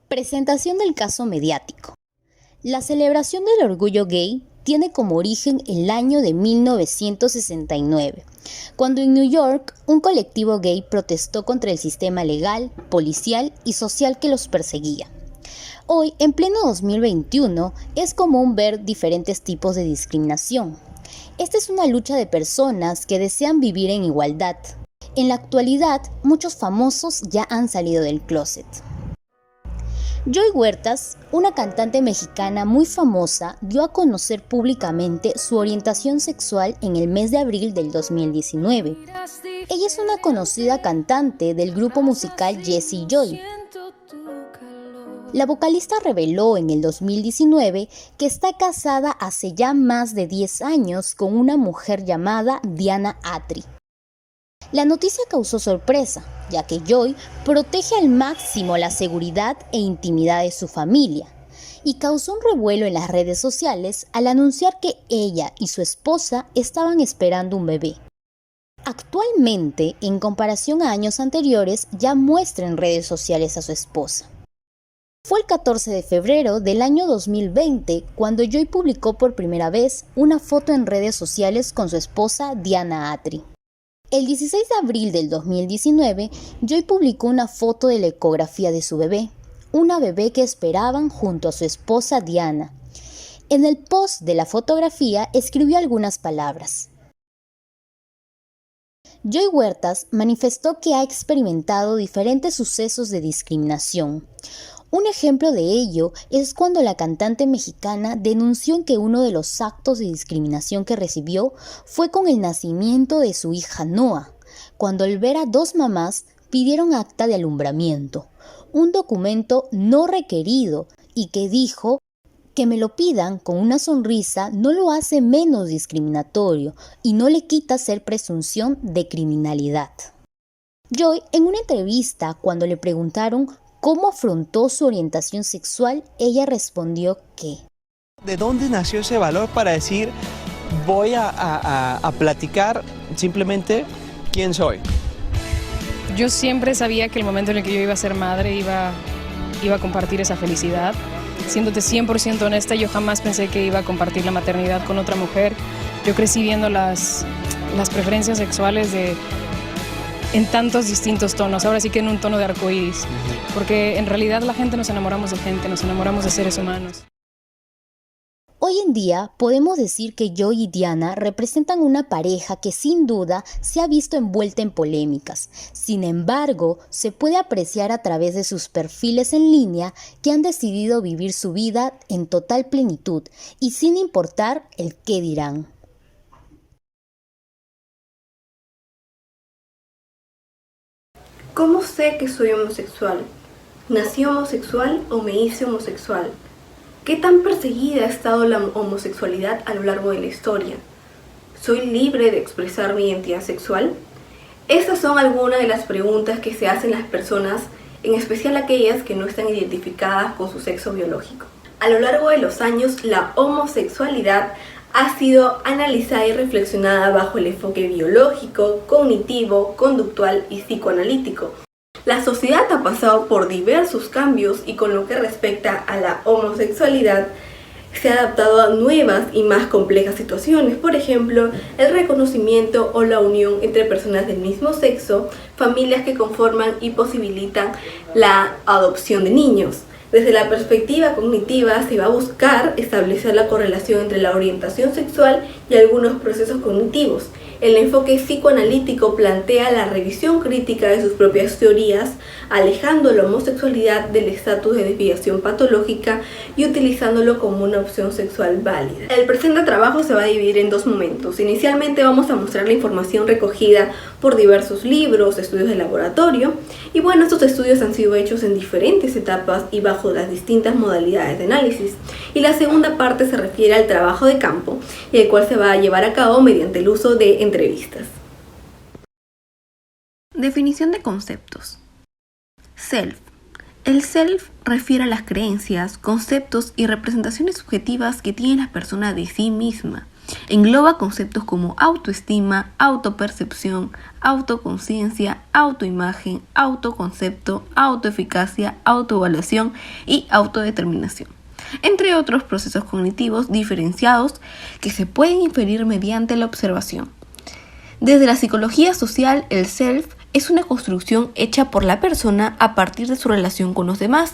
Presentación del caso mediático. La celebración del orgullo gay tiene como origen el año de 1969, cuando en New York un colectivo gay protestó contra el sistema legal, policial y social que los perseguía. Hoy, en pleno 2021, es común ver diferentes tipos de discriminación. Esta es una lucha de personas que desean vivir en igualdad. En la actualidad, muchos famosos ya han salido del closet. Joy Huertas, una cantante mexicana muy famosa, dio a conocer públicamente su orientación sexual en el mes de abril del 2019. Ella es una conocida cantante del grupo musical Jessie Joy. La vocalista reveló en el 2019 que está casada hace ya más de 10 años con una mujer llamada Diana Atri. La noticia causó sorpresa, ya que Joy protege al máximo la seguridad e intimidad de su familia, y causó un revuelo en las redes sociales al anunciar que ella y su esposa estaban esperando un bebé. Actualmente, en comparación a años anteriores, ya muestra en redes sociales a su esposa. Fue el 14 de febrero del año 2020 cuando Joy publicó por primera vez una foto en redes sociales con su esposa Diana Atri. El 16 de abril del 2019, Joy publicó una foto de la ecografía de su bebé, una bebé que esperaban junto a su esposa Diana. En el post de la fotografía escribió algunas palabras. Joy Huertas manifestó que ha experimentado diferentes sucesos de discriminación. Un ejemplo de ello es cuando la cantante mexicana denunció que uno de los actos de discriminación que recibió fue con el nacimiento de su hija Noah, cuando al ver a dos mamás pidieron acta de alumbramiento, un documento no requerido y que dijo que me lo pidan con una sonrisa no lo hace menos discriminatorio y no le quita ser presunción de criminalidad. Joy, en una entrevista, cuando le preguntaron cómo afrontó su orientación sexual, ella respondió que ¿de dónde nació ese valor para decir voy a platicar simplemente quién soy? Yo siempre sabía que el momento en el que yo iba a ser madre iba a compartir esa felicidad. Siéndote 100% honesta, yo jamás pensé que iba a compartir la maternidad con otra mujer. Yo crecí viendo las preferencias sexuales en tantos distintos tonos, ahora sí que en un tono de arcoíris, porque en realidad la gente nos enamoramos de gente, nos enamoramos de seres humanos. Hoy en día podemos decir que Joy y Diana representan una pareja que sin duda se ha visto envuelta en polémicas. Sin embargo, se puede apreciar a través de sus perfiles en línea que han decidido vivir su vida en total plenitud y sin importar el qué dirán. ¿Cómo sé que soy homosexual? ¿Nací homosexual o me hice homosexual? ¿Qué tan perseguida ha estado la homosexualidad a lo largo de la historia? ¿Soy libre de expresar mi identidad sexual? Estas son algunas de las preguntas que se hacen las personas, en especial aquellas que no están identificadas con su sexo biológico. A lo largo de los años, la homosexualidad ha sido analizada y reflexionada bajo el enfoque biológico, cognitivo, conductual y psicoanalítico. La sociedad ha pasado por diversos cambios y con lo que respecta a la homosexualidad se ha adaptado a nuevas y más complejas situaciones, por ejemplo, el reconocimiento o la unión entre personas del mismo sexo, familias que conforman y posibilitan la adopción de niños. Desde la perspectiva cognitiva se va a buscar establecer la correlación entre la orientación sexual y algunos procesos cognitivos. El enfoque psicoanalítico plantea la revisión crítica de sus propias teorías, alejando la homosexualidad del estatus de desviación patológica y utilizándolo como una opción sexual válida. El presente trabajo se va a dividir en dos momentos. Inicialmente vamos a mostrar la información recogida por diversos libros, estudios de laboratorio, y bueno, estos estudios han sido hechos en diferentes etapas y bajo las distintas modalidades de análisis. Y la segunda parte se refiere al trabajo de campo, y el cual se va a llevar a cabo mediante el uso de entrevistas. Definición de conceptos. Self. El self refiere a las creencias, conceptos y representaciones subjetivas que tiene la persona de sí misma. Engloba conceptos como autoestima, autopercepción, autoconciencia, autoimagen, autoconcepto, autoeficacia, autoevaluación y autodeterminación, entre otros procesos cognitivos diferenciados que se pueden inferir mediante la observación. Desde la psicología social, el self es una construcción hecha por la persona a partir de su relación con los demás,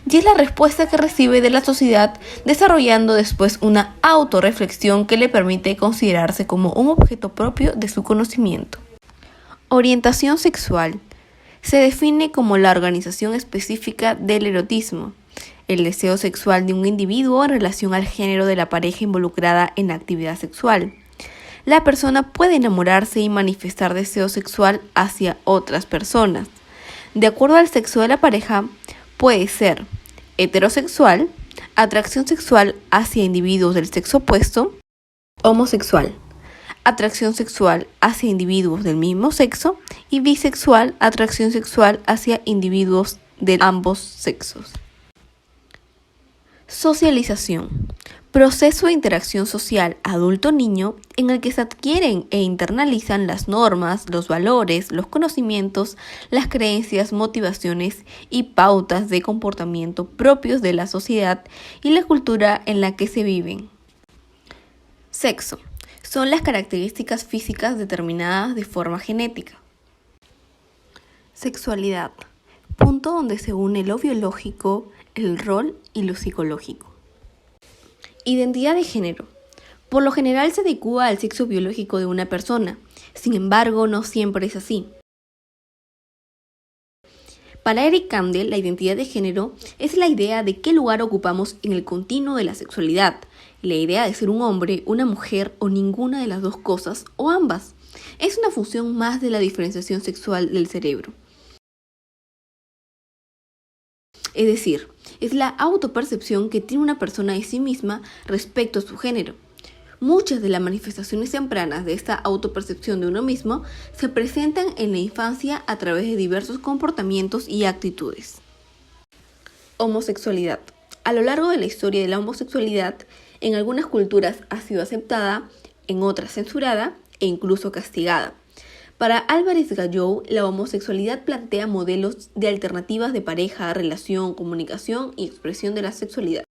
y es la respuesta que recibe de la sociedad, desarrollando después una autorreflexión que le permite considerarse como un objeto propio de su conocimiento. Orientación sexual se define como la organización específica del erotismo, el deseo sexual de un individuo en relación al género de la pareja involucrada en la actividad sexual. La persona puede enamorarse y manifestar deseo sexual hacia otras personas. De acuerdo al sexo de la pareja, puede ser heterosexual, atracción sexual hacia individuos del sexo opuesto, homosexual, atracción sexual hacia individuos del mismo sexo, y bisexual, atracción sexual hacia individuos de ambos sexos. Socialización. Proceso de interacción social adulto-niño en el que se adquieren e internalizan las normas, los valores, los conocimientos, las creencias, motivaciones y pautas de comportamiento propios de la sociedad y la cultura en la que se viven. Sexo. Son las características físicas determinadas de forma genética. Sexualidad. Punto donde se une lo biológico, el rol y lo psicológico. Identidad de género. Por lo general se adecua al sexo biológico de una persona, sin embargo no siempre es así. Para Eric Kandel, la identidad de género es la idea de qué lugar ocupamos en el continuo de la sexualidad, la idea de ser un hombre, una mujer o ninguna de las dos cosas o ambas. Es una función más de la diferenciación sexual del cerebro. Es decir, es la autopercepción que tiene una persona de sí misma respecto a su género. Muchas de las manifestaciones tempranas de esta autopercepción de uno mismo se presentan en la infancia a través de diversos comportamientos y actitudes. Homosexualidad. A lo largo de la historia de la homosexualidad, en algunas culturas ha sido aceptada, en otras censurada e incluso castigada. Para Álvarez Gallou, la homosexualidad plantea modelos de alternativas de pareja, relación, comunicación y expresión de la sexualidad.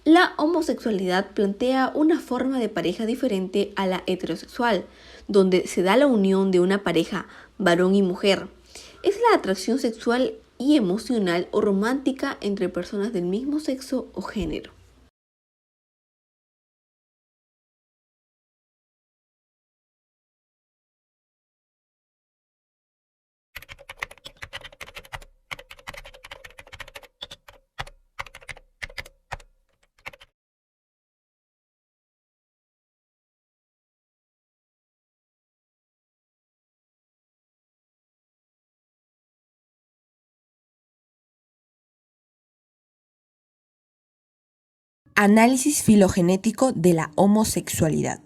La homosexualidad plantea una forma de pareja diferente a la heterosexual, donde se da la unión de una pareja varón y mujer. Es la atracción sexual y emocional o romántica entre personas del mismo sexo o género. Análisis filogenético de la homosexualidad.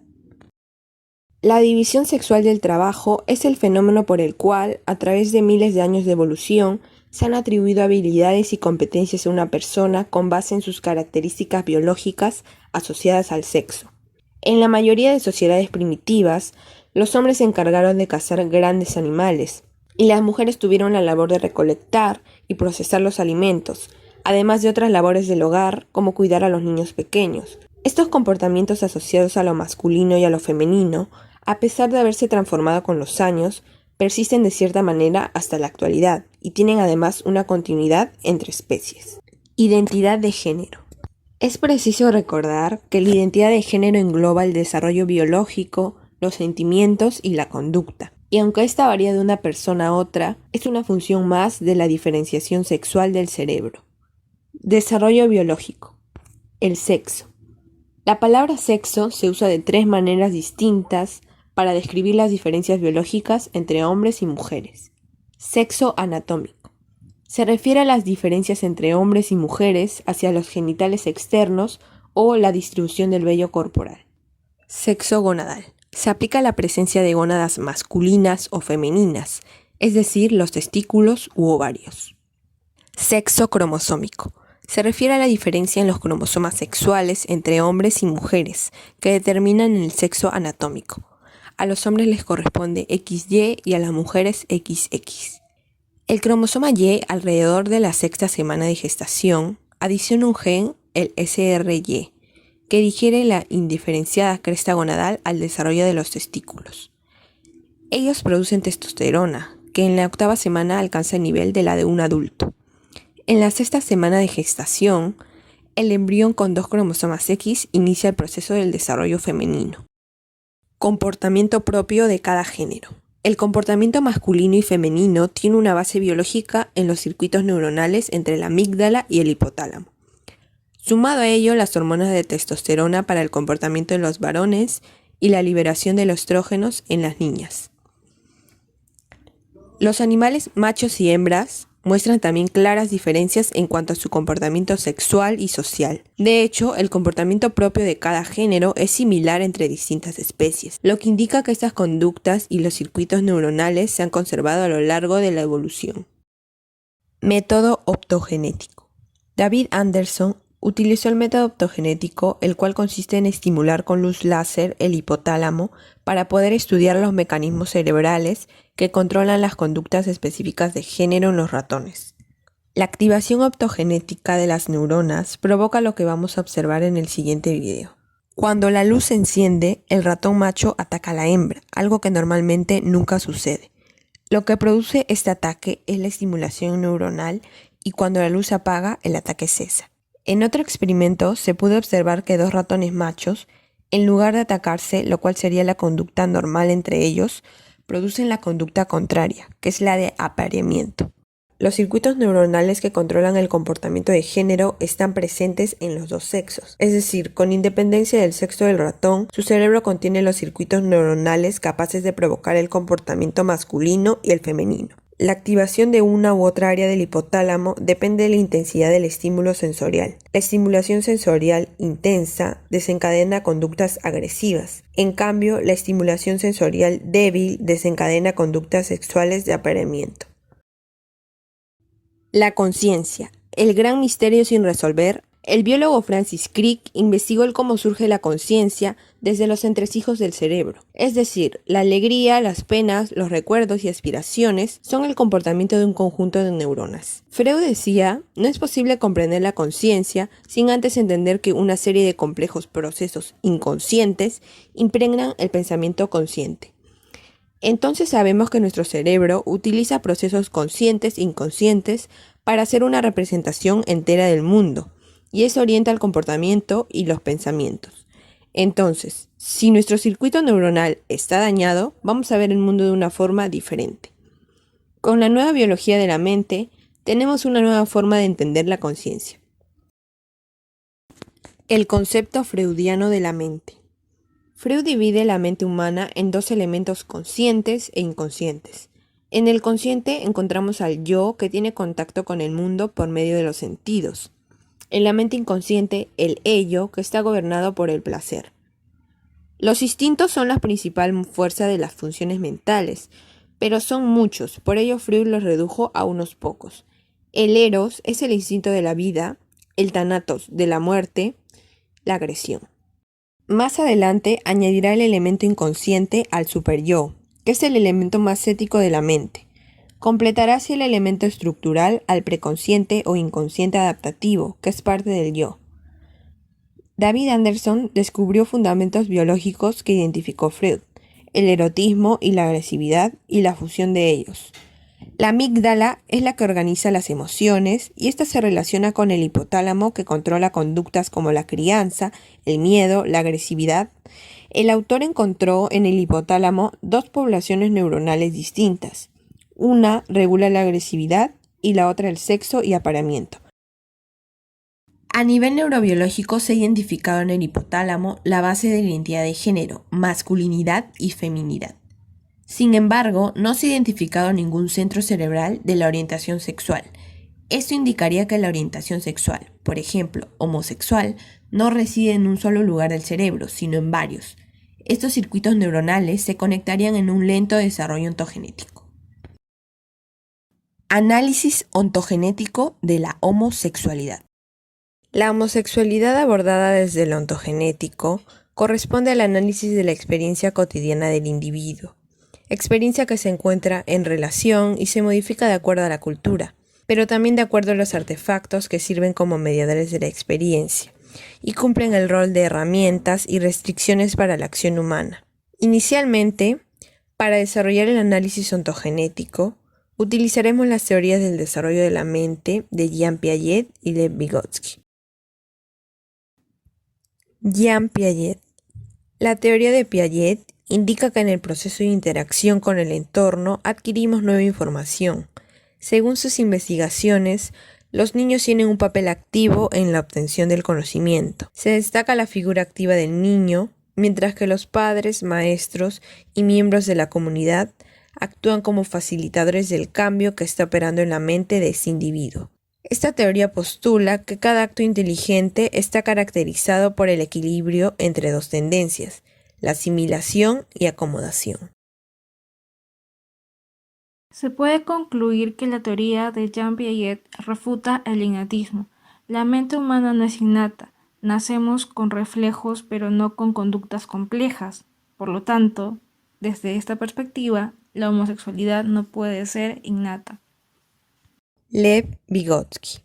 La división sexual del trabajo es el fenómeno por el cual, a través de miles de años de evolución, se han atribuido habilidades y competencias a una persona con base en sus características biológicas asociadas al sexo. En la mayoría de sociedades primitivas, los hombres se encargaron de cazar grandes animales, y las mujeres tuvieron la labor de recolectar y procesar los alimentos, además de otras labores del hogar, como cuidar a los niños pequeños. Estos comportamientos asociados a lo masculino y a lo femenino, a pesar de haberse transformado con los años, persisten de cierta manera hasta la actualidad y tienen además una continuidad entre especies. Identidad de género. Es preciso recordar que la identidad de género engloba el desarrollo biológico, los sentimientos y la conducta. Y aunque esta varía de una persona a otra, es una función más de la diferenciación sexual del cerebro. Desarrollo biológico. El sexo. La palabra sexo se usa de tres maneras distintas para describir las diferencias biológicas entre hombres y mujeres. Sexo anatómico. Se refiere a las diferencias entre hombres y mujeres hacia los genitales externos o la distribución del vello corporal. Sexo gonadal. Se aplica a la presencia de gónadas masculinas o femeninas, es decir, los testículos u ovarios. Sexo cromosómico. Se refiere a la diferencia en los cromosomas sexuales entre hombres y mujeres, que determinan el sexo anatómico. A los hombres les corresponde XY y a las mujeres XX. El cromosoma Y, alrededor de la sexta semana de gestación, adiciona un gen, el SRY, que digiere la indiferenciada cresta gonadal al desarrollo de los testículos. Ellos producen testosterona, que en la octava semana alcanza el nivel de la de un adulto. En la sexta semana de gestación, el embrión con 2 cromosomas X inicia el proceso del desarrollo femenino. Comportamiento propio de cada género. El comportamiento masculino y femenino tiene una base biológica en los circuitos neuronales entre la amígdala y el hipotálamo. Sumado a ello, las hormonas de testosterona para el comportamiento en los varones y la liberación de los estrógenos en las niñas. Los animales machos y hembras muestran también claras diferencias en cuanto a su comportamiento sexual y social. De hecho, el comportamiento propio de cada género es similar entre distintas especies, lo que indica que estas conductas y los circuitos neuronales se han conservado a lo largo de la evolución. Método optogenético. David Anderson utilizó el método optogenético, el cual consiste en estimular con luz láser el hipotálamo para poder estudiar los mecanismos cerebrales que controlan las conductas específicas de género en los ratones. La activación optogenética de las neuronas provoca lo que vamos a observar en el siguiente video. Cuando la luz se enciende, el ratón macho ataca a la hembra, algo que normalmente nunca sucede. Lo que produce este ataque es la estimulación neuronal y cuando la luz se apaga, el ataque cesa. En otro experimento se pudo observar que 2 ratones machos, en lugar de atacarse, lo cual sería la conducta normal entre ellos, producen la conducta contraria, que es la de apareamiento. Los circuitos neuronales que controlan el comportamiento de género están presentes en los dos sexos, es decir, con independencia del sexo del ratón, su cerebro contiene los circuitos neuronales capaces de provocar el comportamiento masculino y el femenino. La activación de una u otra área del hipotálamo depende de la intensidad del estímulo sensorial. La estimulación sensorial intensa desencadena conductas agresivas. En cambio, la estimulación sensorial débil desencadena conductas sexuales de apareamiento. La conciencia, el gran misterio sin resolver. El biólogo Francis Crick investigó el cómo surge la conciencia desde los entresijos del cerebro. Es decir, la alegría, las penas, los recuerdos y aspiraciones son el comportamiento de un conjunto de neuronas. Freud decía, no es posible comprender la conciencia sin antes entender que una serie de complejos procesos inconscientes impregnan el pensamiento consciente. Entonces sabemos que nuestro cerebro utiliza procesos conscientes e inconscientes para hacer una representación entera del mundo. Y eso orienta el comportamiento y los pensamientos. Entonces, si nuestro circuito neuronal está dañado, vamos a ver el mundo de una forma diferente. Con la nueva biología de la mente, tenemos una nueva forma de entender la conciencia. El concepto freudiano de la mente. Freud divide la mente humana en 2 elementos conscientes e inconscientes. En el consciente encontramos al yo que tiene contacto con el mundo por medio de los sentidos. En la mente inconsciente, el ello, que está gobernado por el placer. Los instintos son la principal fuerza de las funciones mentales, pero son muchos, por ello Freud los redujo a unos pocos. El eros es el instinto de la vida, el thanatos de la muerte, la agresión. Más adelante añadirá el elemento inconsciente al superyo, que es el elemento más ético de la mente. Completará así el elemento estructural al preconsciente o inconsciente adaptativo, que es parte del yo. David Anderson descubrió fundamentos biológicos que identificó Freud, el erotismo y la agresividad y la fusión de ellos. La amígdala es la que organiza las emociones y esta se relaciona con el hipotálamo que controla conductas como la crianza, el miedo, la agresividad. El autor encontró en el hipotálamo 2 poblaciones neuronales distintas. Una regula la agresividad y la otra el sexo y apareamiento. A nivel neurobiológico se ha identificado en el hipotálamo la base de la identidad de género, masculinidad y feminidad. Sin embargo, no se ha identificado ningún centro cerebral de la orientación sexual. Esto indicaría que la orientación sexual, por ejemplo, homosexual, no reside en un solo lugar del cerebro, sino en varios. Estos circuitos neuronales se conectarían en un lento desarrollo ontogenético. Análisis ontogenético de la homosexualidad. La homosexualidad abordada desde lo ontogenético corresponde al análisis de la experiencia cotidiana del individuo, experiencia que se encuentra en relación y se modifica de acuerdo a la cultura, pero también de acuerdo a los artefactos que sirven como mediadores de la experiencia y cumplen el rol de herramientas y restricciones para la acción humana. Inicialmente, para desarrollar el análisis ontogenético, utilizaremos las teorías del desarrollo de la mente de Jean Piaget y Lev Vygotsky. Jean Piaget. La teoría de Piaget indica que en el proceso de interacción con el entorno adquirimos nueva información. Según sus investigaciones, los niños tienen un papel activo en la obtención del conocimiento. Se destaca la figura activa del niño, mientras que los padres, maestros y miembros de la comunidad actúan como facilitadores del cambio que está operando en la mente de ese individuo. Esta teoría postula que cada acto inteligente está caracterizado por el equilibrio entre dos tendencias, la asimilación y acomodación. Se puede concluir que la teoría de Jean Piaget refuta el innatismo. La mente humana no es innata, nacemos con reflejos pero no con conductas complejas. Por lo tanto, desde esta perspectiva, la homosexualidad no puede ser innata. Lev Vygotsky.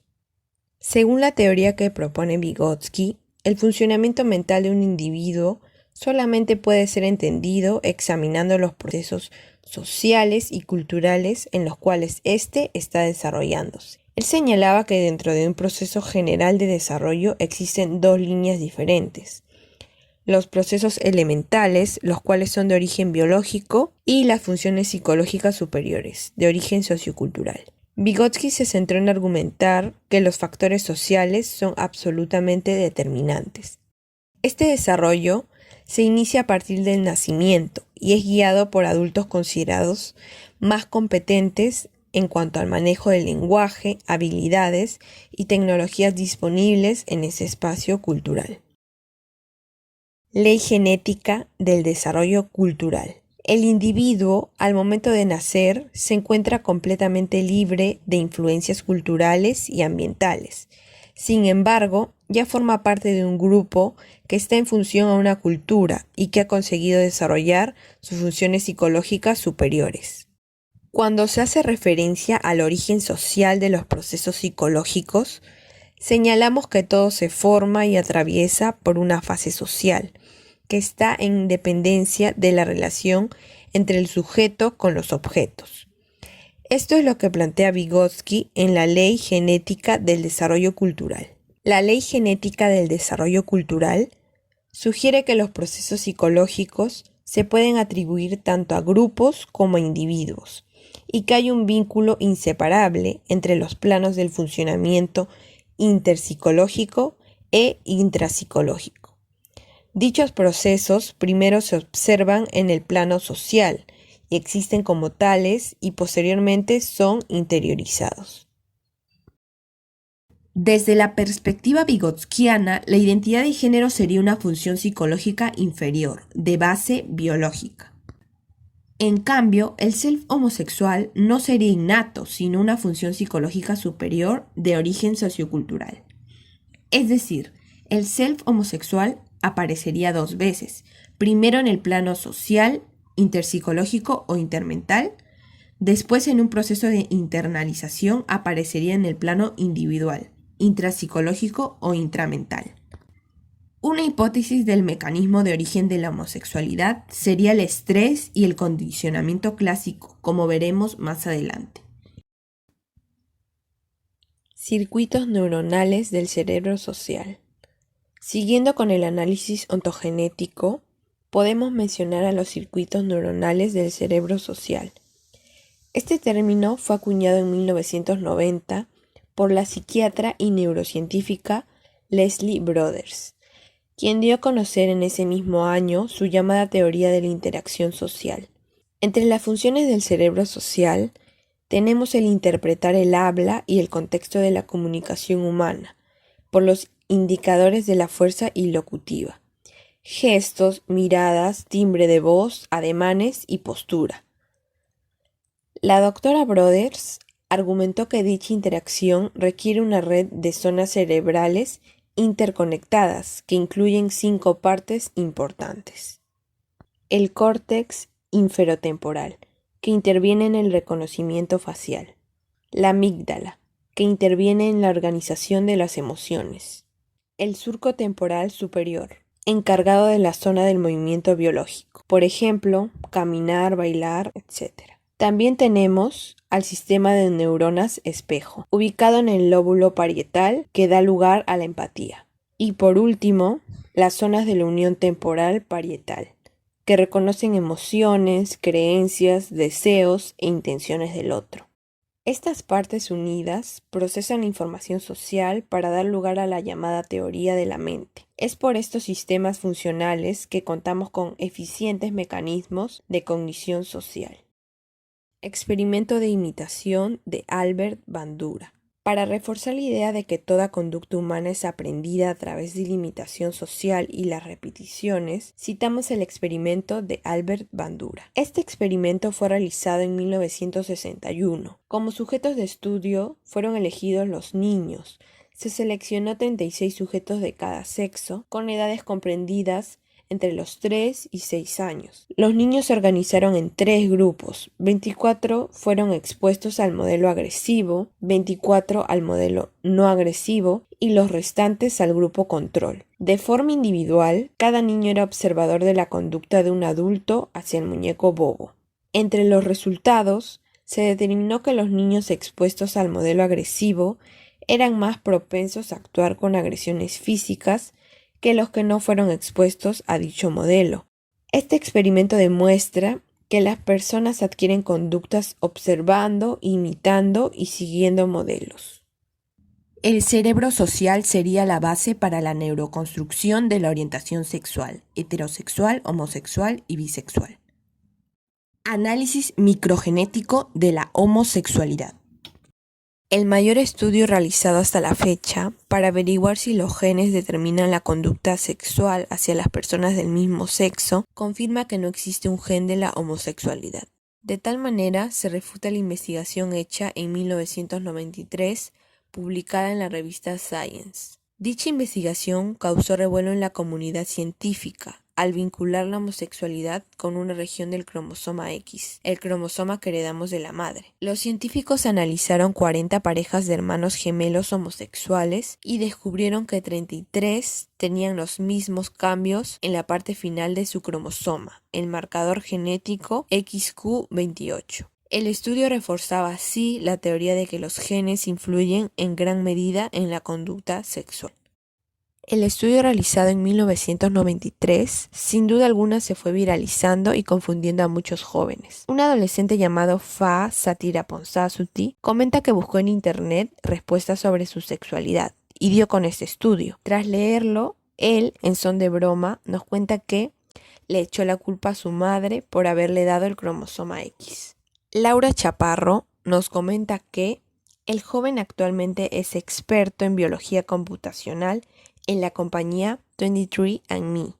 Según la teoría que propone Vygotsky, el funcionamiento mental de un individuo solamente puede ser entendido examinando los procesos sociales y culturales en los cuales éste está desarrollándose. Él señalaba que dentro de un proceso general de desarrollo existen dos líneas diferentes: los procesos elementales, los cuales son de origen biológico, y las funciones psicológicas superiores, de origen sociocultural. Vygotsky se centró en argumentar que los factores sociales son absolutamente determinantes. Este desarrollo se inicia a partir del nacimiento y es guiado por adultos considerados más competentes en cuanto al manejo del lenguaje, habilidades y tecnologías disponibles en ese espacio cultural. Ley genética del desarrollo cultural. El individuo, al momento de nacer, se encuentra completamente libre de influencias culturales y ambientales. Sin embargo, ya forma parte de un grupo que está en función a una cultura y que ha conseguido desarrollar sus funciones psicológicas superiores. Cuando se hace referencia al origen social de los procesos psicológicos, señalamos que todo se forma y atraviesa por una fase social, que está en dependencia de la relación entre el sujeto con los objetos. Esto es lo que plantea Vygotsky en la Ley Genética del Desarrollo Cultural. La Ley Genética del Desarrollo Cultural sugiere que los procesos psicológicos se pueden atribuir tanto a grupos como a individuos, y que hay un vínculo inseparable entre los planos del funcionamiento interpsicológico e intrapsicológico. Dichos procesos primero se observan en el plano social y existen como tales y posteriormente son interiorizados. Desde la perspectiva vygotskiana, la identidad de género sería una función psicológica inferior, de base biológica. En cambio, el self homosexual no sería innato, sino una función psicológica superior de origen sociocultural. Es decir, el self homosexual aparecería dos veces, primero en el plano social, interpsicológico o intermental, después en un proceso de internalización aparecería en el plano individual, intrapsicológico o intramental. Una hipótesis del mecanismo de origen de la homosexualidad sería el estrés y el condicionamiento clásico, como veremos más adelante. Circuitos neuronales del cerebro social. Siguiendo con el análisis ontogenético, podemos mencionar a los circuitos neuronales del cerebro social. Este término fue acuñado en 1990 por la psiquiatra y neurocientífica Leslie Broders, quien dio a conocer en ese mismo año su llamada teoría de la interacción social. Entre las funciones del cerebro social tenemos el interpretar el habla y el contexto de la comunicación humana por los indicadores de la fuerza ilocutiva, gestos, miradas, timbre de voz, ademanes y postura. La doctora Broders argumentó que dicha interacción requiere una red de zonas cerebrales interconectadas que incluyen 5 partes importantes. El córtex inferotemporal, que interviene en el reconocimiento facial. La amígdala, que interviene en la organización de las emociones. El surco temporal superior, encargado de la zona del movimiento biológico, por ejemplo, caminar, bailar, etc. También tenemos al sistema de neuronas espejo, ubicado en el lóbulo parietal, que da lugar a la empatía. Y por último, las zonas de la unión temporal parietal, que reconocen emociones, creencias, deseos e intenciones del otro. Estas partes unidas procesan la información social para dar lugar a la llamada teoría de la mente. Es por estos sistemas funcionales que contamos con eficientes mecanismos de cognición social. Experimento de imitación de Albert Bandura. Para reforzar la idea de que toda conducta humana es aprendida a través de la imitación social y las repeticiones, citamos el experimento de Albert Bandura. Este experimento fue realizado en 1961. Como sujetos de estudio fueron elegidos los niños. Se seleccionó 36 sujetos de cada sexo, con edades comprendidas entre los 3 y 6 años. Los niños se organizaron en 3 grupos. 24 fueron expuestos al modelo agresivo, 24 al modelo no agresivo y los restantes al grupo control. De forma individual, cada niño era observador de la conducta de un adulto hacia el muñeco bobo. Entre los resultados, se determinó que los niños expuestos al modelo agresivo eran más propensos a actuar con agresiones físicas que los que no fueron expuestos a dicho modelo. Este experimento demuestra que las personas adquieren conductas observando, imitando y siguiendo modelos. El cerebro social sería la base para la neuroconstrucción de la orientación sexual, heterosexual, homosexual y bisexual. Análisis microgenético de la homosexualidad. El mayor estudio realizado hasta la fecha para averiguar si los genes determinan la conducta sexual hacia las personas del mismo sexo confirma que no existe un gen de la homosexualidad. De tal manera, se refuta la investigación hecha en 1993, publicada en la revista Science. Dicha investigación causó revuelo en la comunidad científica al vincular la homosexualidad con una región del cromosoma X, el cromosoma que heredamos de la madre. Los científicos analizaron 40 parejas de hermanos gemelos homosexuales y descubrieron que 33 tenían los mismos cambios en la parte final de su cromosoma, el marcador genético XQ28. El estudio reforzaba así la teoría de que los genes influyen en gran medida en la conducta sexual. El estudio realizado en 1993, sin duda alguna se fue viralizando y confundiendo a muchos jóvenes. Un adolescente llamado Fa Satiraponsasuti comenta que buscó en internet respuestas sobre su sexualidad y dio con este estudio. Tras leerlo, él, en son de broma, nos cuenta que le echó la culpa a su madre por haberle dado el cromosoma X. Laura Chaparro nos comenta que el joven actualmente es experto en biología computacional en la compañía 23andMe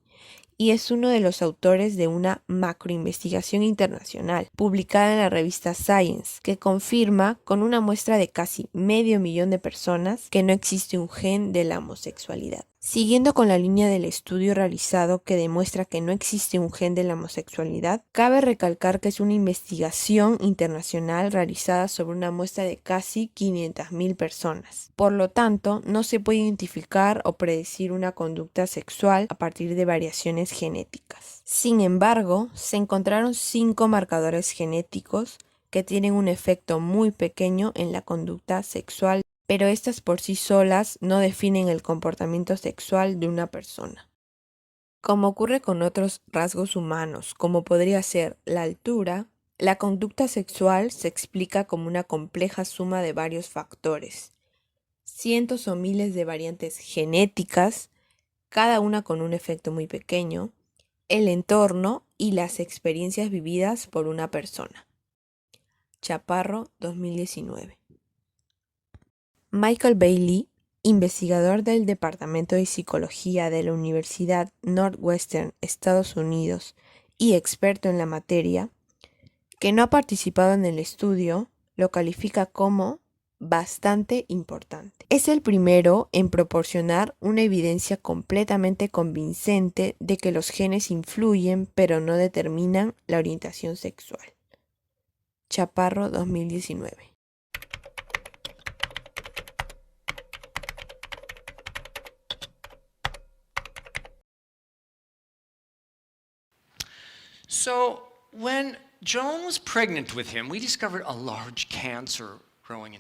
y es uno de los autores de una macroinvestigación internacional publicada en la revista Science que confirma con una muestra de casi 500,000 de personas que no existe un gen de la homosexualidad. Siguiendo con la línea del estudio realizado que demuestra que no existe un gen de la homosexualidad, cabe recalcar que es una investigación internacional realizada sobre una muestra de casi 500,000 personas. Por lo tanto, no se puede identificar o predecir una conducta sexual a partir de variaciones genéticas. Sin embargo, se encontraron 5 marcadores genéticos que tienen un efecto muy pequeño en la conducta sexual, pero estas por sí solas no definen el comportamiento sexual de una persona. Como ocurre con otros rasgos humanos, como podría ser la altura, la conducta sexual se explica como una compleja suma de varios factores, cientos o miles de variantes genéticas, cada una con un efecto muy pequeño, el entorno y las experiencias vividas por una persona. Chaparro, 2019. Michael Bailey, investigador del Departamento de Psicología de la Universidad Northwestern, Estados Unidos, y experto en la materia, que no ha participado en el estudio, lo califica como bastante importante. Es el primero en proporcionar una evidencia completamente convincente de que los genes influyen pero no determinan la orientación sexual. Chaparro 2019. So, when Joan was pregnant with him, we discovered a large cancer growing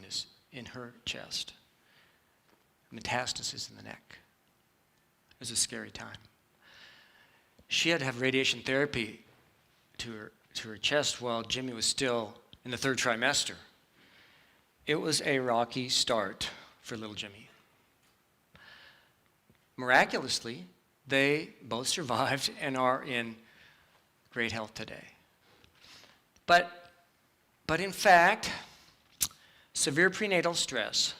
in her chest. Metastasis in the neck. It was a scary time. She had to have radiation therapy to her chest while Jimmy was still in the 3rd trimester. It was a rocky start for little Jimmy. Miraculously, they both survived and are in great health today. But in fact, severe prenatal stress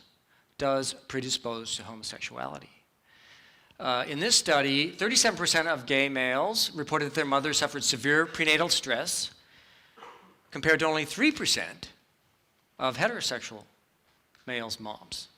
does predispose to homosexuality. In this study, 37% of gay males reported that their mother suffered severe prenatal stress, compared to only 3% of heterosexual males' moms.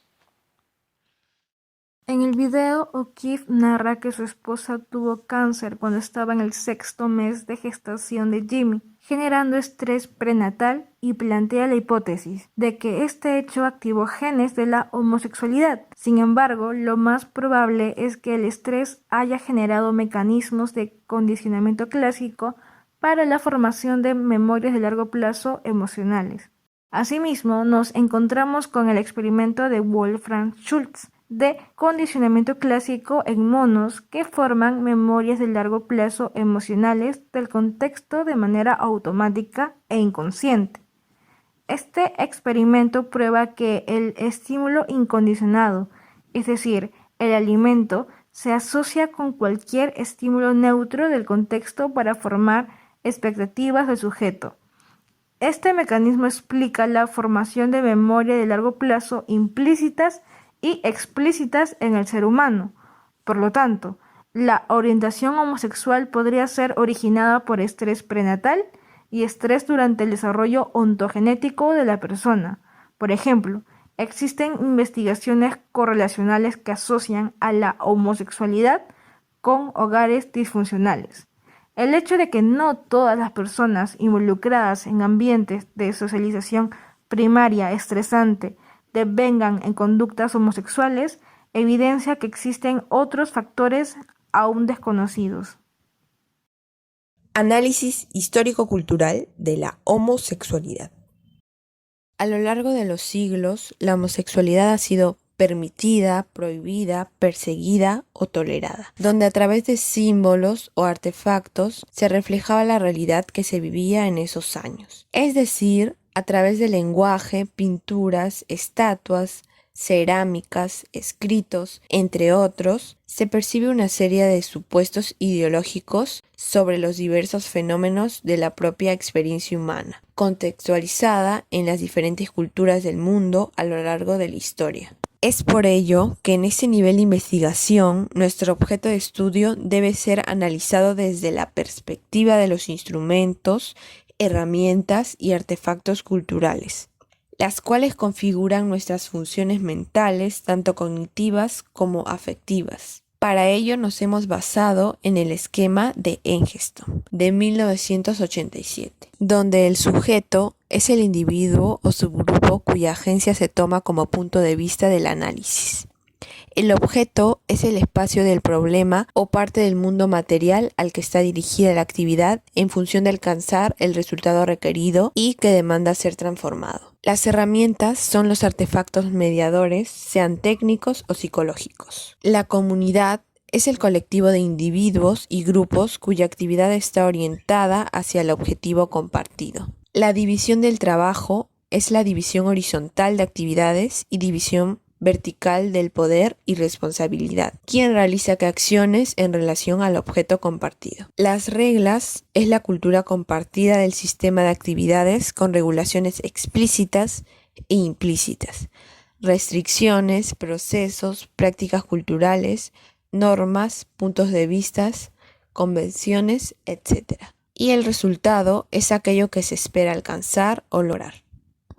En el video, O'Keefe narra que su esposa tuvo cáncer cuando estaba en el 6º mes de gestación de Jimmy, generando estrés prenatal, y plantea la hipótesis de que este hecho activó genes de la homosexualidad. Sin embargo, lo más probable es que el estrés haya generado mecanismos de condicionamiento clásico para la formación de memorias de largo plazo emocionales. Asimismo, nos encontramos con el experimento de Wolfram Schultz de condicionamiento clásico en monos que forman memorias de largo plazo emocionales del contexto de manera automática e inconsciente. Este experimento prueba que el estímulo incondicionado, es decir, el alimento, se asocia con cualquier estímulo neutro del contexto para formar expectativas del sujeto. Este mecanismo explica la formación de memoria de largo plazo implícitas y explícitas en el ser humano. Por lo tanto, la orientación homosexual podría ser originada por estrés prenatal y estrés durante el desarrollo ontogenético de la persona. Por ejemplo, existen investigaciones correlacionales que asocian a la homosexualidad con hogares disfuncionales. El hecho de que no todas las personas involucradas en ambientes de socialización primaria estresante devengan en conductas homosexuales evidencia que existen otros factores aún desconocidos. Análisis histórico-cultural de la homosexualidad. A lo largo de los siglos, la homosexualidad ha sido permitida, prohibida, perseguida o tolerada, donde a través de símbolos o artefactos se reflejaba la realidad que se vivía en esos años. Es decir, a través del lenguaje, pinturas, estatuas, cerámicas, escritos, entre otros, se percibe una serie de supuestos ideológicos sobre los diversos fenómenos de la propia experiencia humana, contextualizada en las diferentes culturas del mundo a lo largo de la historia. Es por ello que en ese nivel de investigación, nuestro objeto de estudio debe ser analizado desde la perspectiva de los instrumentos, herramientas y artefactos culturales, las cuales configuran nuestras funciones mentales, tanto cognitivas como afectivas. Para ello nos hemos basado en el esquema de Eggstrom, de 1987, donde el sujeto es el individuo o subgrupo cuya agencia se toma como punto de vista del análisis. El objeto es el espacio del problema o parte del mundo material al que está dirigida la actividad en función de alcanzar el resultado requerido y que demanda ser transformado. Las herramientas son los artefactos mediadores, sean técnicos o psicológicos. La comunidad es el colectivo de individuos y grupos cuya actividad está orientada hacia el objetivo compartido. La división del trabajo es la división horizontal de actividades y división vertical del poder y responsabilidad, quien realiza qué acciones en relación al objeto compartido. Las reglas es la cultura compartida del sistema de actividades con regulaciones explícitas e implícitas, restricciones, procesos, prácticas culturales, normas, puntos de vista, convenciones, etc. Y el resultado es aquello que se espera alcanzar o lograr.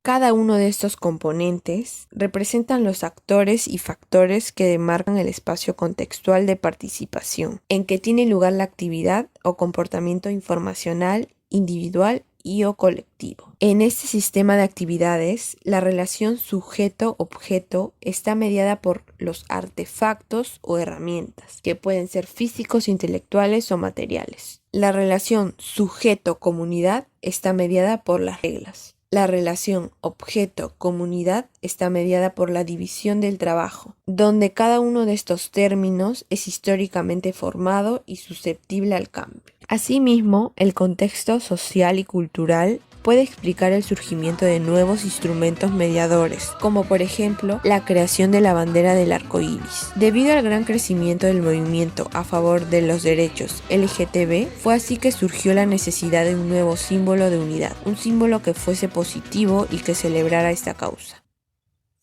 Cada uno de estos componentes representan los actores y factores que demarcan el espacio contextual de participación, en que tiene lugar la actividad o comportamiento informacional, individual y o colectivo. En este sistema de actividades, la relación sujeto-objeto está mediada por los artefactos o herramientas, que pueden ser físicos, intelectuales o materiales. La relación sujeto-comunidad está mediada por las reglas. La relación objeto-comunidad está mediada por la división del trabajo, donde cada uno de estos términos es históricamente formado y susceptible al cambio. Asimismo, el contexto social y cultural puede explicar el surgimiento de nuevos instrumentos mediadores, como por ejemplo la creación de la bandera del arco iris. Debido al gran crecimiento del movimiento a favor de los derechos LGTB, fue así que surgió la necesidad de un nuevo símbolo de unidad, un símbolo que fuese positivo y que celebrara esta causa.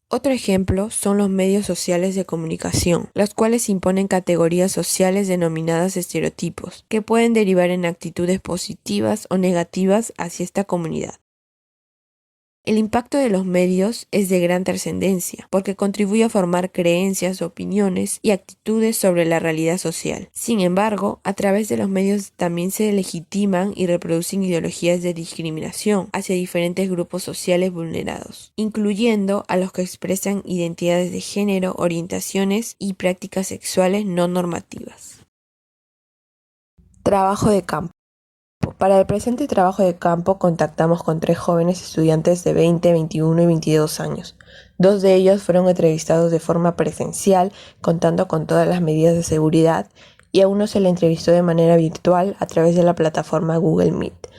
Otro ejemplo son los medios sociales de comunicación, los cuales imponen categorías sociales denominadas estereotipos, que pueden derivar en actitudes positivas o negativas hacia esta comunidad. El impacto de los medios es de gran trascendencia, porque contribuye a formar creencias, opiniones y actitudes sobre la realidad social. Sin embargo, a través de los medios también se legitiman y reproducen ideologías de discriminación hacia diferentes grupos sociales vulnerados, incluyendo a los que expresan identidades de género, orientaciones y prácticas sexuales no normativas. Trabajo de campo. Para el presente trabajo de campo contactamos con 3 jóvenes estudiantes de 20, 21 y 22 años. 2 de ellos fueron entrevistados de forma presencial, contando con todas las medidas de seguridad, y a uno se le entrevistó de manera virtual a través de la plataforma Google Meet.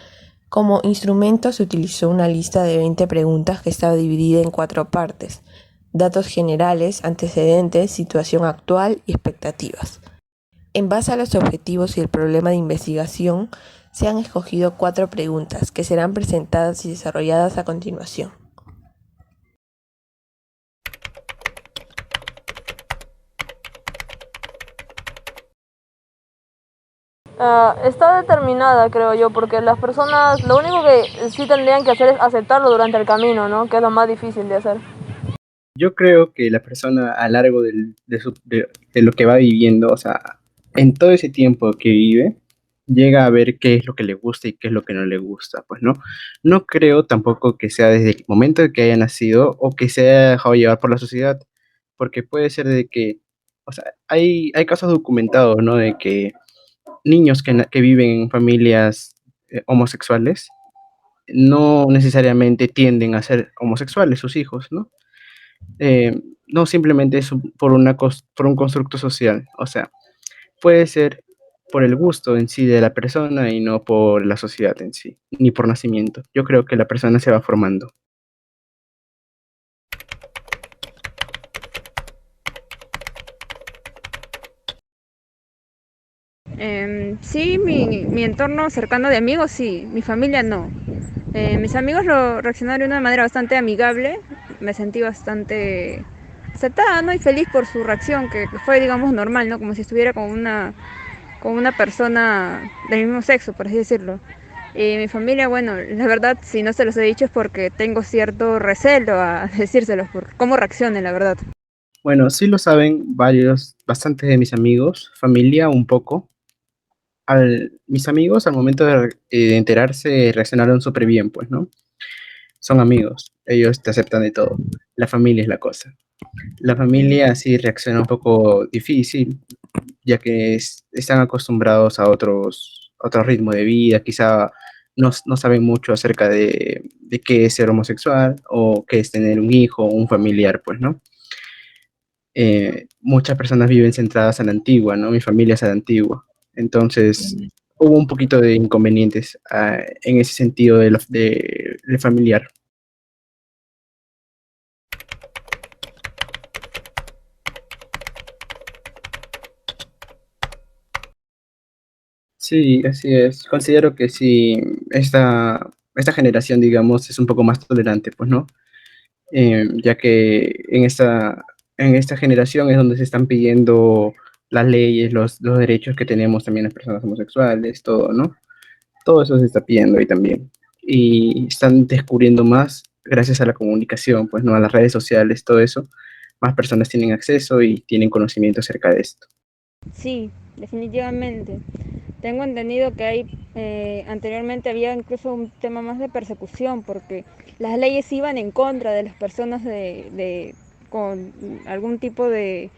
Como instrumento se utilizó una lista de 20 preguntas que estaba dividida en 4 partes: datos generales, antecedentes, situación actual y expectativas. En base a los objetivos y el problema de investigación, se han escogido 4 preguntas que serán presentadas y desarrolladas a continuación. Está determinada, creo yo, porque las personas lo único que sí tendrían que hacer es aceptarlo durante el camino, ¿no? Que es lo más difícil de hacer. Yo creo que la persona a lo largo de lo que va viviendo, o sea, en todo ese tiempo que vive, llega a ver qué es lo que le gusta y qué es lo que no le gusta, pues, ¿no? No creo tampoco que sea desde el momento de que haya nacido o que se haya dejado llevar por la sociedad, porque puede ser de que, o sea, hay casos documentados, ¿no? De que niños que viven en familias homosexuales no necesariamente tienden a ser homosexuales sus hijos, ¿no? No simplemente es por un constructo social, o sea, puede ser por el gusto en sí de la persona y no por la sociedad en sí, ni por nacimiento. Yo creo que la persona se va formando. Sí, mi entorno cercano de amigos, sí, mi familia no. Mis amigos lo reaccionaron de una manera bastante amigable, me sentí bastante aceptada, ¿no? Y feliz por su reacción, que fue, digamos, normal, ¿no? Como si estuviera con una persona del mismo sexo, por así decirlo. Y mi familia, bueno, la verdad, si no se los he dicho es porque tengo cierto recelo a decírselos, por cómo reaccionen, la verdad. Bueno, sí lo saben bastantes de mis amigos, familia un poco. Mis amigos al momento de enterarse reaccionaron súper bien, pues, ¿no? Son amigos, ellos te aceptan de todo. La familia es la cosa. La familia sí reacciona un poco difícil, ya que están acostumbrados a otro ritmo de vida, quizá no saben mucho acerca de qué es ser homosexual o qué es tener un hijo o un familiar, pues, ¿no? Muchas personas viven centradas a la antigua, ¿no? Mi familia es a la antigua. Entonces, hubo un poquito de inconvenientes en ese sentido del familiar. Sí, así es. Considero que sí, esta generación, digamos, es un poco más tolerante, pues, ¿no? Ya que en esta generación es donde se están pidiendo las leyes, los derechos que tenemos también las personas homosexuales, todo, ¿no? Todo eso se está pidiendo ahí también. Y están descubriendo más gracias a la comunicación, pues, ¿no? A las redes sociales, todo eso, más personas tienen acceso y tienen conocimiento acerca de esto. Sí, definitivamente. Tengo entendido que anteriormente había incluso un tema más de persecución, porque las leyes iban en contra de las personas con algún tipo de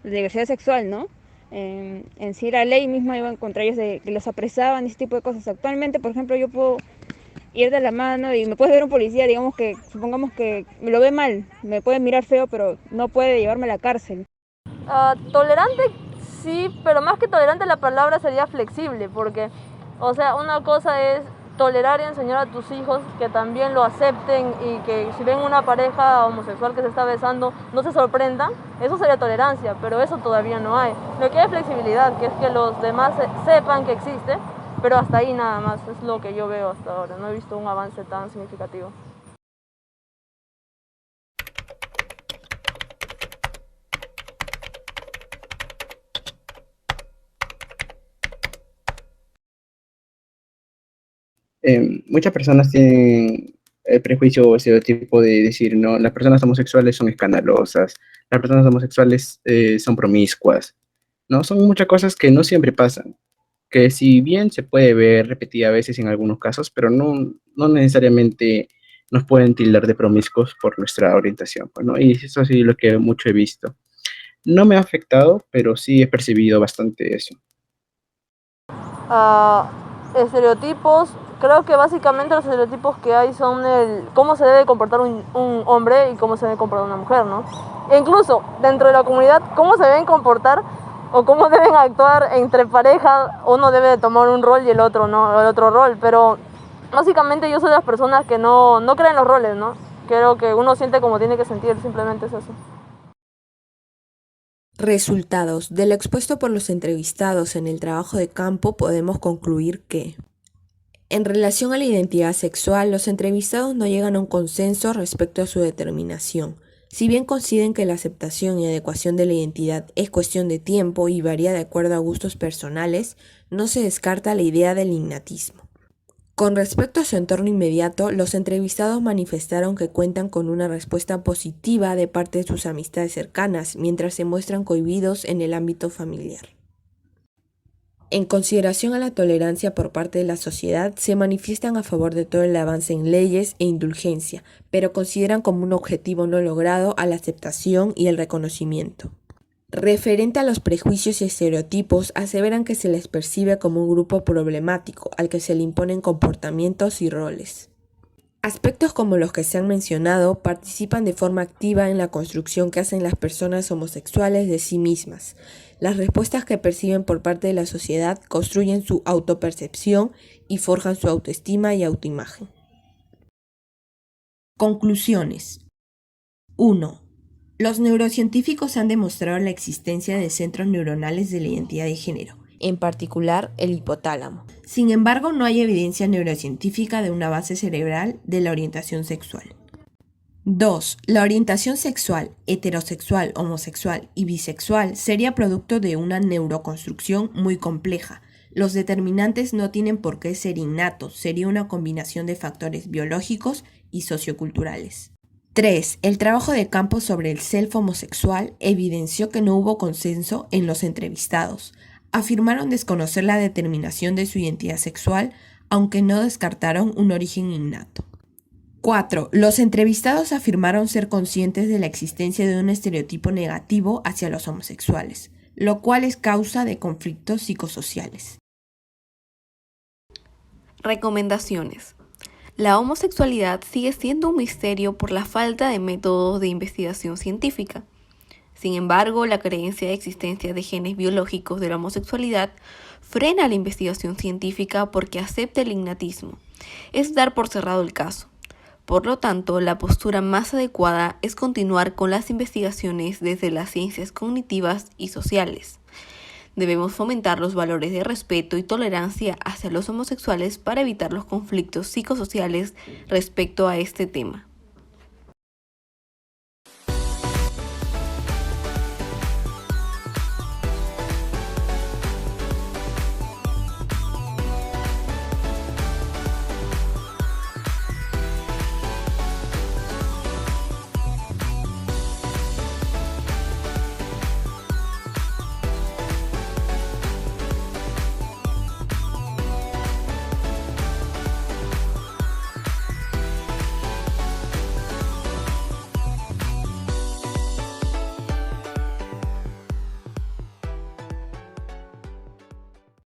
diversidad sexual, ¿no? En sí la ley misma iba contra ellos, que los apresaban y ese tipo de cosas. Actualmente, por ejemplo, yo puedo ir de la mano y me puede ver un policía, supongamos que me lo ve mal, me puede mirar feo, pero no puede llevarme a la cárcel. Tolerante, sí, pero más que tolerante la palabra sería flexible, porque, o sea, una cosa es tolerar y enseñar a tus hijos que también lo acepten y que si ven una pareja homosexual que se está besando, no se sorprendan, eso sería tolerancia, pero eso todavía no hay. Lo que hay es flexibilidad, que es que los demás sepan que existe, pero hasta ahí nada más, es lo que yo veo hasta ahora, no he visto un avance tan significativo. Muchas personas tienen el prejuicio o estereotipo de decir, no, las personas homosexuales son escandalosas, las personas homosexuales son promiscuas, ¿no? Son muchas cosas que no siempre pasan, que si bien se puede ver repetida a veces en algunos casos, pero no necesariamente nos pueden tildar de promiscuos por nuestra orientación, pues, ¿no? Y eso sí lo que mucho he visto. No me ha afectado, pero sí he percibido bastante eso. Estereotipos, creo que básicamente los estereotipos que hay son cómo se debe comportar un hombre y cómo se debe comportar una mujer, ¿no? E incluso dentro de la comunidad, cómo se deben comportar o cómo deben actuar entre pareja. Uno debe de tomar un rol y el otro no, el otro rol, pero básicamente yo soy de las personas que no creen en los roles, ¿no? Creo que uno siente como tiene que sentir, simplemente es eso. Resultados. De lo expuesto por los entrevistados en el trabajo de campo podemos concluir que en relación a la identidad sexual, los entrevistados no llegan a un consenso respecto a su determinación. Si bien coinciden que la aceptación y adecuación de la identidad es cuestión de tiempo y varía de acuerdo a gustos personales, no se descarta la idea del innatismo. Con respecto a su entorno inmediato, los entrevistados manifestaron que cuentan con una respuesta positiva de parte de sus amistades cercanas, mientras se muestran cohibidos en el ámbito familiar. En consideración a la tolerancia por parte de la sociedad, se manifiestan a favor de todo el avance en leyes e indulgencia, pero consideran como un objetivo no logrado a la aceptación y el reconocimiento. Referente a los prejuicios y estereotipos, aseveran que se les percibe como un grupo problemático al que se le imponen comportamientos y roles. Aspectos como los que se han mencionado participan de forma activa en la construcción que hacen las personas homosexuales de sí mismas. Las respuestas que perciben por parte de la sociedad construyen su autopercepción y forjan su autoestima y autoimagen. Conclusiones. 1. Los neurocientíficos han demostrado la existencia de centros neuronales de la identidad de género, en particular el hipotálamo. Sin embargo, no hay evidencia neurocientífica de una base cerebral de la orientación sexual. 2. La orientación sexual, heterosexual, homosexual y bisexual sería producto de una neuroconstrucción muy compleja. Los determinantes no tienen por qué ser innatos, sería una combinación de factores biológicos y socioculturales. 3. El trabajo de campo sobre el self homosexual evidenció que no hubo consenso en los entrevistados. Afirmaron desconocer la determinación de su identidad sexual, aunque no descartaron un origen innato. 4. Los entrevistados afirmaron ser conscientes de la existencia de un estereotipo negativo hacia los homosexuales, lo cual es causa de conflictos psicosociales. Recomendaciones. La homosexualidad sigue siendo un misterio por la falta de métodos de investigación científica. Sin embargo, la creencia de existencia de genes biológicos de la homosexualidad frena la investigación científica porque acepta el innatismo. Es dar por cerrado el caso. Por lo tanto, la postura más adecuada es continuar con las investigaciones desde las ciencias cognitivas y sociales. Debemos fomentar los valores de respeto y tolerancia hacia los homosexuales para evitar los conflictos psicosociales respecto a este tema.